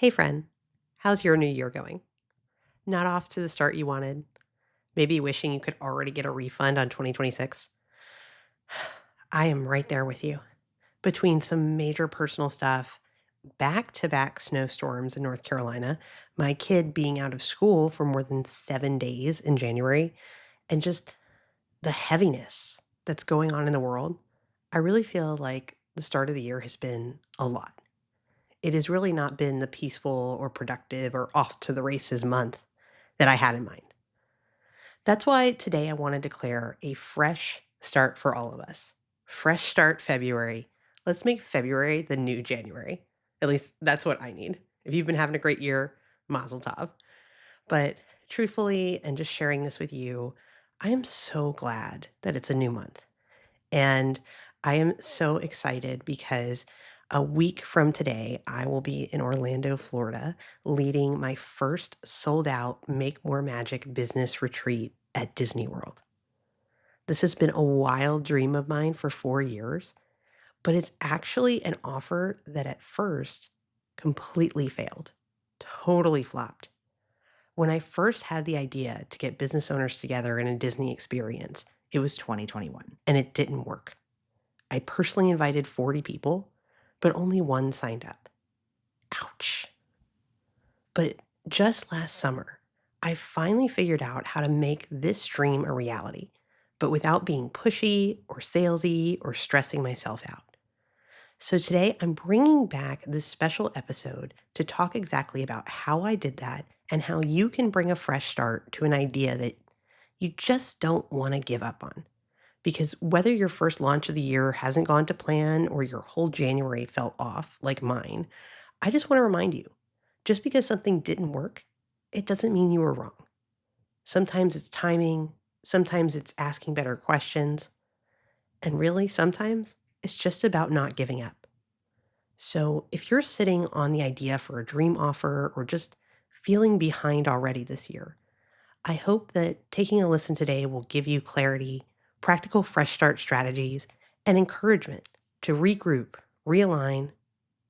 Hey, friend, how's your new year going? Not off to the start you wanted? Maybe wishing you could already get a refund on 2026? I am right there with you. Between some major personal stuff, back to back snowstorms in North Carolina, my kid being out of school for more than 7 days in January, and just the heaviness that's going on in the world, I really feel like the start of the year has been a lot. It has really not been the peaceful or productive or off to the races month that I had in mind. That's why today I want to declare a fresh start for all of us. Fresh start February. Let's make February the new January. At least that's what I need. If you've been having a great year, mazel tov. But truthfully, and just sharing this with you, I am so glad that it's a new month. And I am so excited because a week from today, I will be in Orlando, Florida, leading my first sold out Make More Magic business retreat at Disney World. This has been a wild dream of mine for 4 years, but it's actually an offer that at first completely failed, totally flopped. When I first had the idea to get business owners together in a Disney experience, it was 2021, and it didn't work. I personally invited 40 people, but only one signed up. Ouch. But just last summer, I finally figured out how to make this dream a reality, but without being pushy or salesy or stressing myself out. So today I'm bringing back this special episode to talk exactly about how I did that and how you can bring a fresh start to an idea that you just don't want to give up on. Because whether your first launch of the year hasn't gone to plan or your whole January felt off, like mine, I just want to remind you just because something didn't work, it doesn't mean you were wrong. Sometimes it's timing, sometimes it's asking better questions, and really, sometimes it's just about not giving up. So if you're sitting on the idea for a dream offer or just feeling behind already this year, I hope that taking a listen today will give you clarity, practical fresh start strategies, and encouragement to regroup, realign,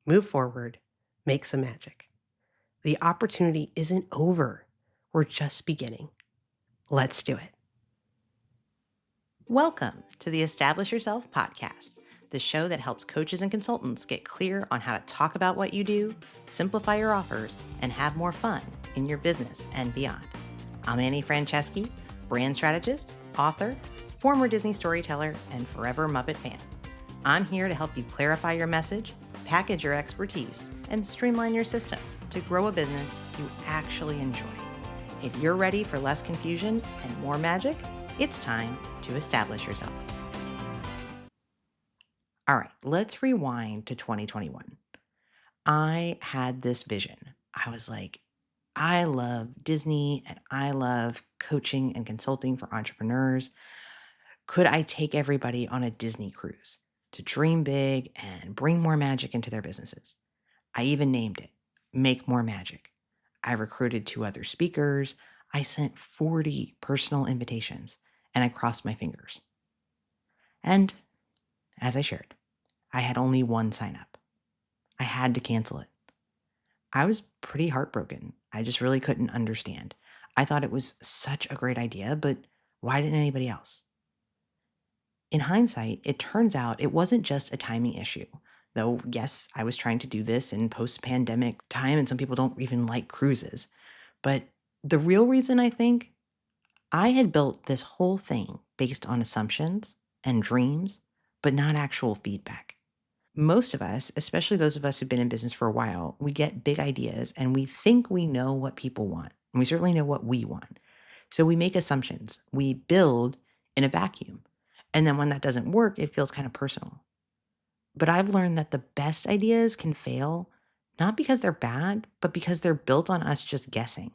move forward, make some magic. The opportunity isn't over. We're just beginning. Let's do it. Welcome to the Establish Yourself podcast, the show that helps coaches and consultants get clear on how to talk about what you do, simplify your offers, and have more fun in your business and beyond. I'm Annie Franceschi, brand strategist, author, former Disney storyteller, and forever Muppet fan. I'm here to help you clarify your message, package your expertise, and streamline your systems to grow a business you actually enjoy. If you're ready for less confusion and more magic, it's time to establish yourself. All right, let's rewind to 2021. I had this vision. I was like, I love Disney and I love coaching and consulting for entrepreneurs. Could I take everybody on a Disney cruise to dream big and bring more magic into their businesses? I even named it Make More Magic. I recruited 2 other speakers. I sent 40 personal invitations and I crossed my fingers. And as I shared, I had only one sign up. I had to cancel it. I was pretty heartbroken. I just really couldn't understand. I thought it was such a great idea, but why didn't anybody else? In hindsight, it turns out it wasn't just a timing issue. Though, yes, I was trying to do this in post-pandemic time, and some people don't even like cruises. But the real reason, I think, I had built this whole thing based on assumptions and dreams, but not actual feedback. Most of us, especially those of us who've been in business for a while, we get big ideas and we think we know what people want. And we certainly know what we want. So we make assumptions. We build in a vacuum. And then when that doesn't work, it feels kind of personal. But I've learned that the best ideas can fail, not because they're bad, but because they're built on us just guessing.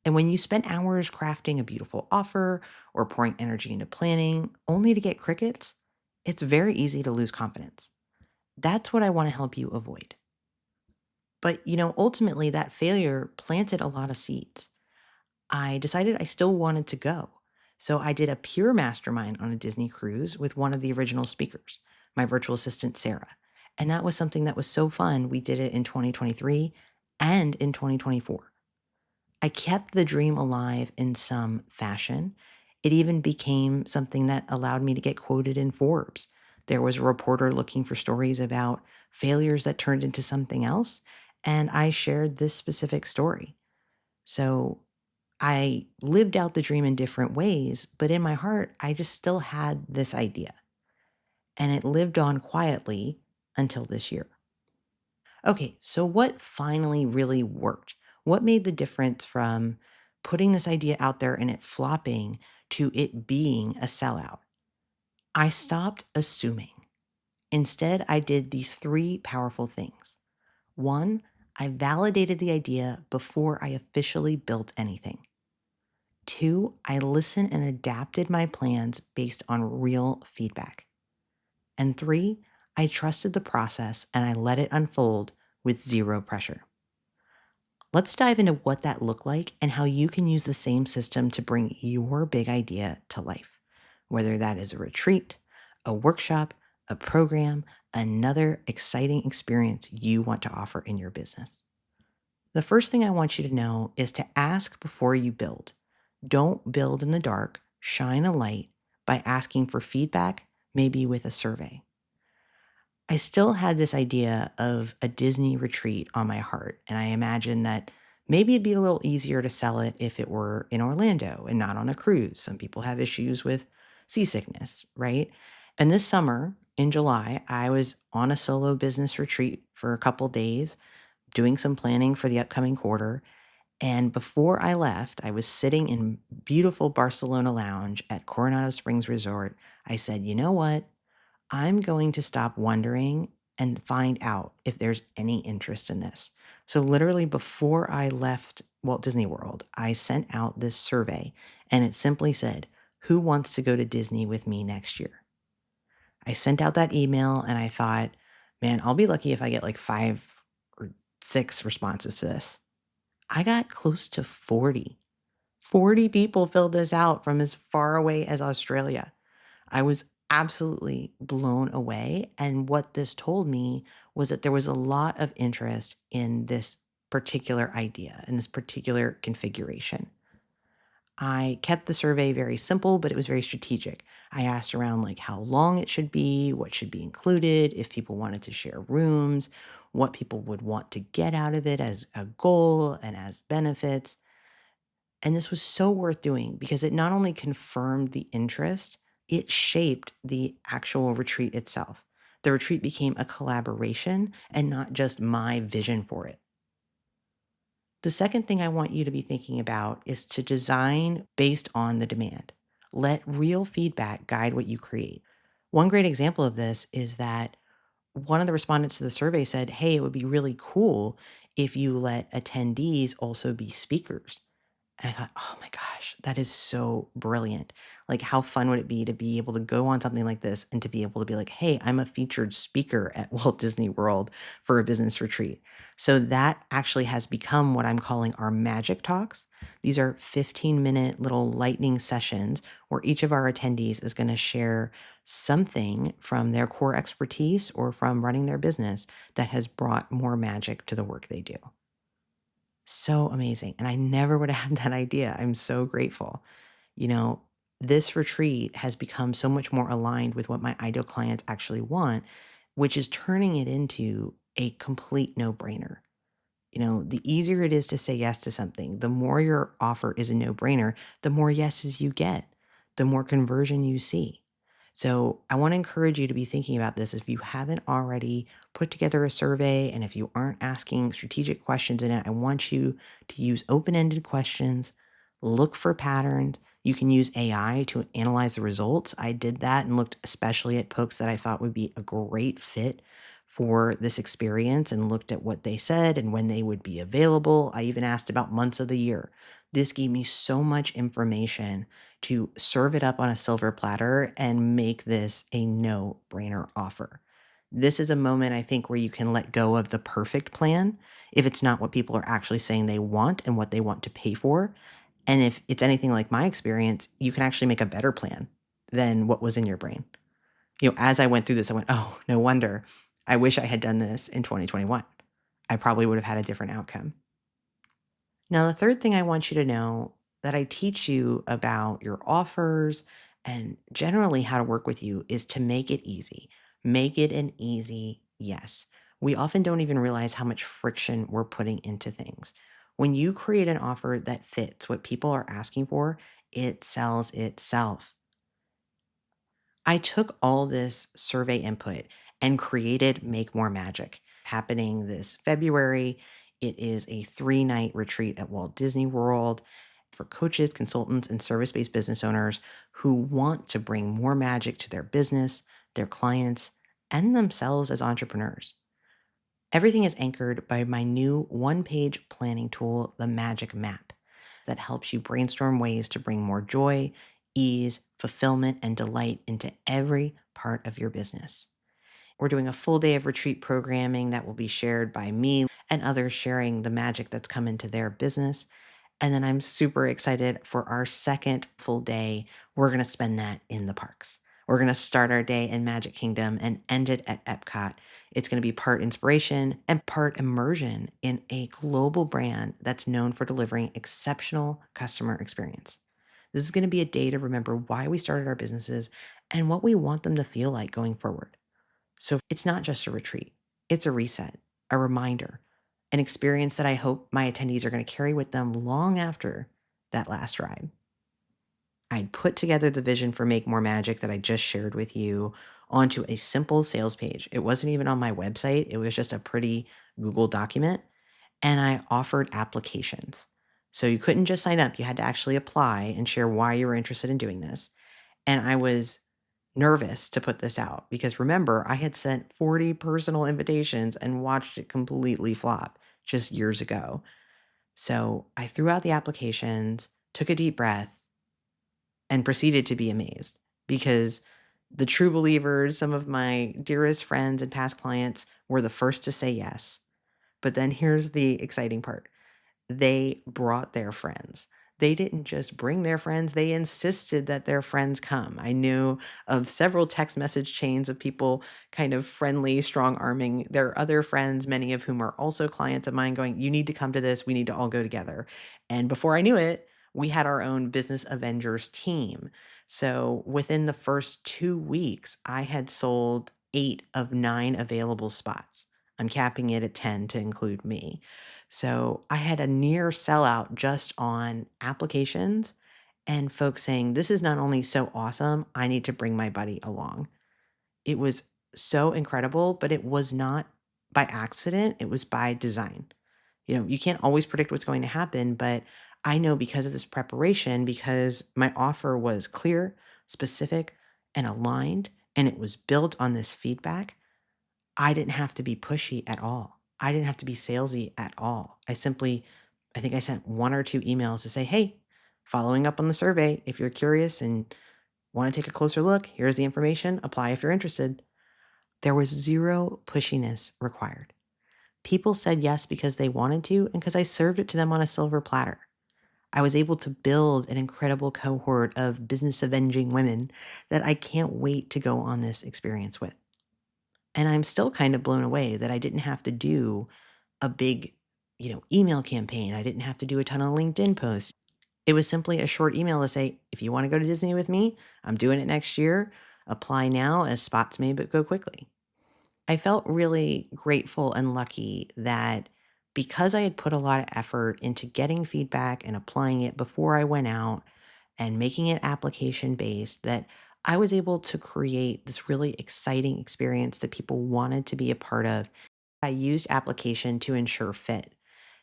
And when you spend hours crafting a beautiful offer or pouring energy into planning only to get crickets, it's very easy to lose confidence. That's what I want to help you avoid. But, ultimately that failure planted a lot of seeds. I decided I still wanted to go. So I did a pure mastermind on a Disney cruise with one of the original speakers, my virtual assistant, Sarah. And that was something that was so fun. We did it in 2023 and in 2024. I kept the dream alive in some fashion. It even became something that allowed me to get quoted in Forbes. There was a reporter looking for stories about failures that turned into something else, and I shared this specific story. So I lived out the dream in different ways, but in my heart, I just still had this idea, and it lived on quietly until this year. Okay, so what finally really worked? What made the difference from putting this idea out there and it flopping to it being a sellout? I stopped assuming. Instead, I did these three powerful things. One, I validated the idea before I officially built anything. Two, I listened and adapted my plans based on real feedback. And three, I trusted the process and I let it unfold with zero pressure. Let's dive into what that looked like and how you can use the same system to bring your big idea to life, whether that is a retreat, a workshop, a program, another exciting experience you want to offer in your business. The first thing I want you to know is to ask before you build. Don't build in the dark, shine a light by asking for feedback, maybe with a survey. I still had this idea of a Disney retreat on my heart, and I imagined that maybe it'd be a little easier to sell it if it were in Orlando and not on a cruise. Some people have issues with seasickness, right? And this summer in July, I was on a solo business retreat for a couple days, doing some planning for the upcoming quarter. And before I left, I was sitting in beautiful Barcelona lounge at Coronado Springs Resort. I said, you know what? I'm going to stop wondering and find out if there's any interest in this. So, literally, before I left Walt Disney World, I sent out this survey and it simply said, who wants to go to Disney with me next year? I sent out that email and I thought, man, I'll be lucky if I get like 5 or 6 responses to this. I got close to 40. 40 people filled this out from as far away as Australia. I was absolutely blown away. And what this told me was that there was a lot of interest in this particular idea, in this particular configuration. I kept the survey very simple, but it was very strategic. I asked around like how long it should be, what should be included, if people wanted to share rooms, what people would want to get out of it as a goal and as benefits. And this was so worth doing because it not only confirmed the interest, it shaped the actual retreat itself. The retreat became a collaboration and not just my vision for it. The second thing I want you to be thinking about is to design based on the demand. Let real feedback guide what you create. One great example of this is that one of the respondents to the survey said, hey, it would be really cool if you let attendees also be speakers. And I thought, "Oh my gosh, that is so brilliant." Like, how fun would it be to be able to go on something like this and to be able to be like, "Hey, I'm a featured speaker at Walt Disney World for a business retreat." So that actually has become what I'm calling our magic talks. These are 15-minute little lightning sessions where each of our attendees is going to share something from their core expertise or from running their business that has brought more magic to the work they do. So amazing, and I never would have had that idea. I'm so grateful. You know, this retreat has become so much more aligned with what my ideal clients actually want, which is turning it into a complete no-brainer. The easier it is to say yes to something, the more your offer is a no-brainer, the more yeses you get, the more conversion you see. So I want to encourage you to be thinking about this if you haven't already put together a survey and if you aren't asking strategic questions in it, I want you to use open-ended questions, look for patterns. You can use AI to analyze the results. I did that and looked especially at folks that I thought would be a great fit for this experience and looked at what they said and when they would be available. I even asked about months of the year. This gave me so much information to serve it up on a silver platter and make this a no brainer offer. This is a moment I think where you can let go of the perfect plan if it's not what people are actually saying they want and what they want to pay for. And if it's anything like my experience, you can actually make a better plan than what was in your brain. As I went through this, I went, oh, no wonder. I wish I had done this in 2021. I probably would have had a different outcome. Now, the third thing I want you to know that I teach you about your offers and generally how to work with you is to make it easy. Make it an easy yes. We often don't even realize how much friction we're putting into things. When you create an offer that fits what people are asking for, it sells itself. I took all this survey input and created Make More Magic happening this February. It is a 3-night retreat at Walt Disney World for coaches, consultants, and service based business owners who want to bring more magic to their business, their clients, and themselves as entrepreneurs. Everything is anchored by my new 1-page planning tool, the Magic Map, that helps you brainstorm ways to bring more joy, ease, fulfillment, and delight into every part of your business. We're doing a full day of retreat programming that will be shared by me and others sharing the magic that's come into their business. And then I'm super excited for our second full day. We're going to spend that in the parks. We're going to start our day in Magic Kingdom and end it at Epcot. It's going to be part inspiration and part immersion in a global brand that's known for delivering exceptional customer experience. This is going to be a day to remember why we started our businesses and what we want them to feel like going forward. So it's not just a retreat, it's a reset, a reminder, an experience that I hope my attendees are going to carry with them long after that last ride. I put together the vision for Make More Magic that I just shared with you onto a simple sales page. It wasn't even on my website, it was just a pretty Google document. And I offered applications. So you couldn't just sign up, you had to actually apply and share why you were interested in doing this. And I was nervous to put this out because remember, I had sent 40 personal invitations and watched it completely flop just years ago. So I threw out the applications, took a deep breath, and proceeded to be amazed because the true believers, some of my dearest friends and past clients, were the first to say yes. But then here's the exciting part, they brought their friends. They didn't just bring their friends, they insisted that their friends come. I knew of several text message chains of people kind of friendly, strong arming their other friends, many of whom are also clients of mine, going, "You need to come to this. We need to all go together." And before I knew it, we had our own Business Avengers team. So within the first 2 weeks, I had sold 8 of 9 available spots. I'm capping it at 10 to include me. So I had a near sellout just on applications and folks saying, "This is not only so awesome, I need to bring my buddy along." It was so incredible, but it was not by accident, it was by design. You can't always predict what's going to happen, but I know because of this preparation, because my offer was clear, specific, and aligned, and it was built on this feedback, I didn't have to be pushy at all. I didn't have to be salesy at all. I think I sent 1 or 2 emails to say, "Hey, following up on the survey, if you're curious and want to take a closer look, here's the information. Apply if you're interested." There was zero pushiness required. People said yes because they wanted to and because I served it to them on a silver platter. I was able to build an incredible cohort of business avenging women that I can't wait to go on this experience with. And I'm still kind of blown away that I didn't have to do a big, email campaign. I didn't have to do a ton of LinkedIn posts. It was simply a short email to say, if you want to go to Disney with me, I'm doing it next year. Apply now as spots may but go quickly. I felt really grateful and lucky that because I had put a lot of effort into getting feedback and applying it before I went out and making it application based, that I was able to create this really exciting experience that people wanted to be a part of. I used application to ensure fit,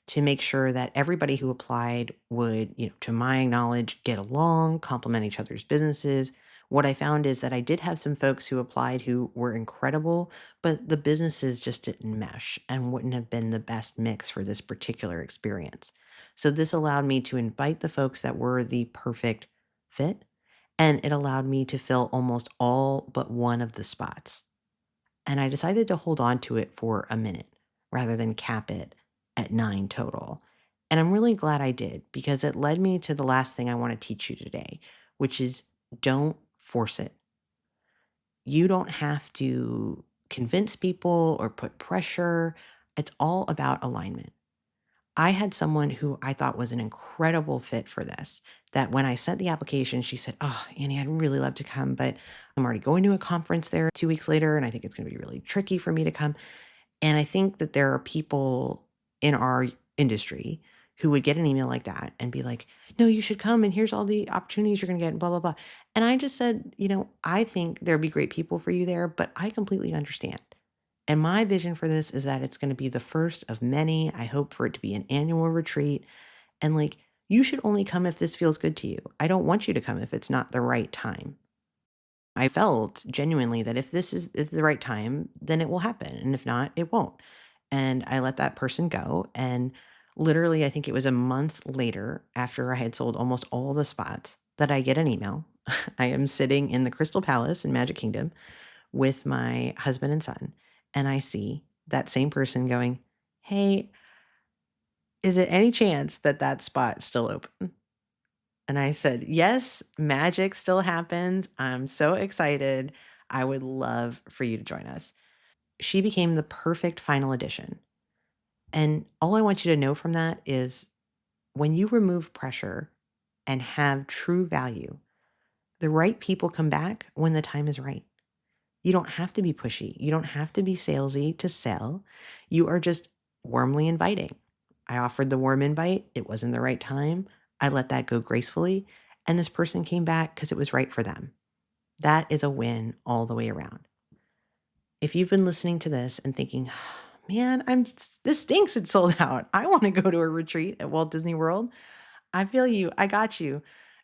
to make sure that everybody who applied would, to my knowledge, get along, complement each other's businesses. What I found is that I did have some folks who applied who were incredible, but the businesses just didn't mesh and wouldn't have been the best mix for this particular experience. So this allowed me to invite the folks that were the perfect fit, and it allowed me to fill almost all but one of the spots. And I decided to hold on to it for a minute rather than cap it at 9 total. And I'm really glad I did because it led me to the last thing I want to teach you today, which is don't force it. You don't have to convince people or put pressure. It's all about alignment. I had someone who I thought was an incredible fit for this, that when I sent the application, she said, "Oh, Annie, I'd really love to come, but I'm already going to a conference there 2 weeks later, and I think it's going to be really tricky for me to come." And I think that there are people in our industry who would get an email like that and be like, "No, you should come, and here's all the opportunities you're going to get, and blah, blah, blah." And I just said, I think there'd be great people for you there, but I completely understand. And my vision for this is that it's going to be the first of many. I hope for it to be an annual retreat. And like, you should only come if this feels good to you. I don't want you to come if it's not the right time. I felt genuinely that if this is the right time, then it will happen. And if not, it won't. And I let that person go. And literally, I think it was a month later, after I had sold almost all the spots, that I get an email. I am sitting in the Crystal Palace in Magic Kingdom with my husband and son. And I see that same person going, "Hey, is it any chance that that spot's still open?" And I said, "Yes, magic still happens. I'm so excited. I would love for you to join us." She became the perfect final addition. And all I want you to know from that is when you remove pressure and have true value, the right people come back when the time is right. You don't have to be pushy. You don't have to be salesy to sell. You are just warmly inviting. I offered the warm invite. It wasn't the right time. I let that go gracefully. And this person came back because it was right for them. That is a win all the way around. If you've been listening to this and thinking, "Man, this stinks, it's sold out. I want to go to a retreat at Walt Disney World." I feel you. I got you.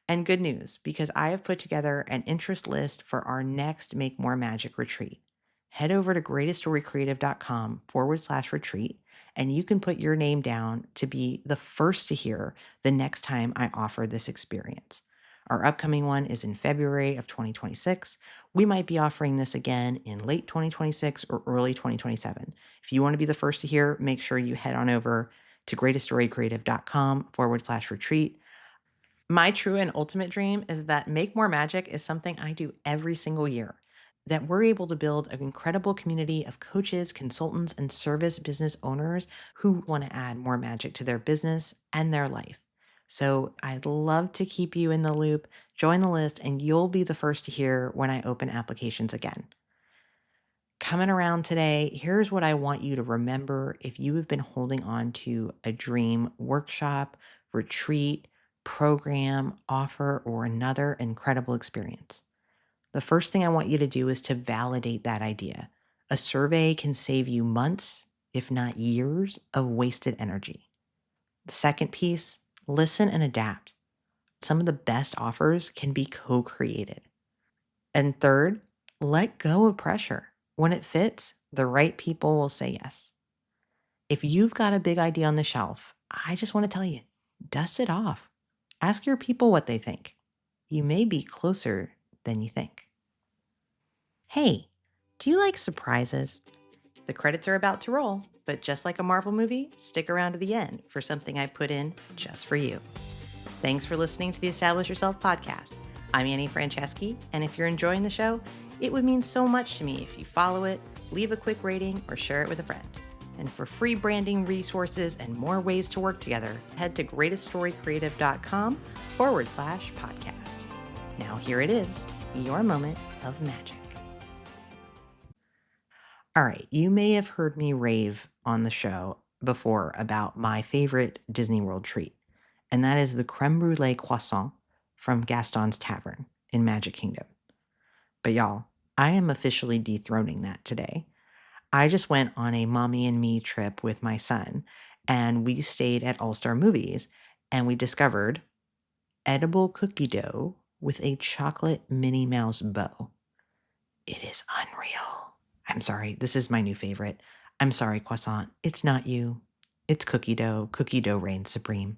And good news, because I have put together an interest list for our next Make More Magic retreat. Head over to greateststorycreative.com/retreat, and you can put your name down to be the first to hear the next time I offer this experience. Our upcoming one is in February of 2026. We might be offering this again in late 2026 or early 2027. If you want to be the first to hear, make sure you head on over to greateststorycreative.com/retreat. My true and ultimate dream is that Make More Magic is something I do every single year, that we're able to build an incredible community of coaches, consultants, and service business owners who want to add more magic to their business and their life. So I'd love to keep you in the loop. Join the list, and you'll be the first to hear when I open applications again. Coming around today, here's what I want you to remember if you have been holding on to a dream workshop, retreat, program, offer, or another incredible experience. The first thing I want you to do is to validate that idea. A survey can save you months, if not years, of wasted energy. The second piece, listen and adapt. Some of the best offers can be co created. And third, let go of pressure. When it fits, the right people will say yes. If you've got a big idea on the shelf, I just want to tell you, dust it off. Ask your people what they think. You may be closer than you think. Hey, do you like surprises? The credits are about to roll, but just like a Marvel movie, stick around to the end for something I put in just for you. Thanks for listening to the Establish Yourself podcast. I'm Annie Franceschi, and if you're enjoying the show, it would mean so much to me if you follow it, leave a quick rating, or share it with a friend. And for free branding resources and more ways to work together, head to greateststorycreative.com/podcast. Now here it is, your moment of magic. All right, you may have heard me rave on the show before about my favorite Disney World treat, and that is the creme brulee croissant from Gaston's Tavern in Magic Kingdom. But y'all, I am officially dethroning that today. I just went on a mommy and me trip with my son, and we stayed at All Star Movies, and we discovered edible cookie dough with a chocolate Minnie Mouse bow. It is unreal. I'm sorry, this is my new favorite. I'm sorry, croissant. It's not you. It's cookie dough. Cookie dough reigns supreme.